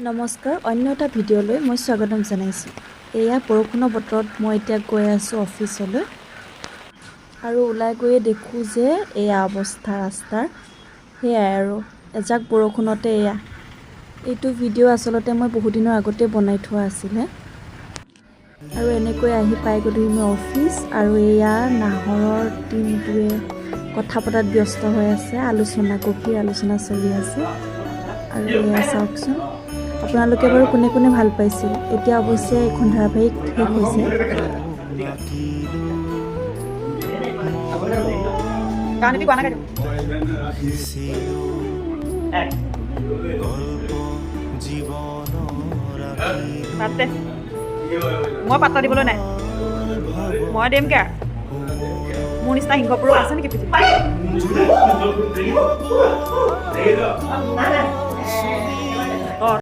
নমস্কাৰ অন্য এটা ভিডিঅ'লৈ মই স্বাগতম জনাইছোঁ। এয়া বৰষুণৰ বতৰত মই এতিয়া গৈ আছোঁ অফিচলৈ আৰু ওলাই গৈয়ে দেখোঁ যে এয়া অৱস্থা ৰাস্তাৰ। সেয়াই আৰু এজাক বৰষুণতে এইটো ভিডিঅ' আচলতে মই বহুত দিনৰ আগতে বনাই থোৱা আছিলে আৰু এনেকৈ আহি পাই গ'লোঁ মই অফিচ। আৰু এয়া নাহৰৰ টিমটোৱে কথা পতাত ব্যস্ত হৈ আছে, গভীৰ আলোচনা চলি আছে। আৰু এয়া চাওকচোন, আপোনালোকে বাৰু কোনে কোনে ভাল পাইছিল। এতিয়া অৱশ্যে এখন ধাৰাবাহিক শেষ হৈছে। মই পাত্তা দিবলৈ নাই, মই দিম কে মোৰ নিচিনা সিংহপুৰুষ আছে নেকি পৃথিৱীত?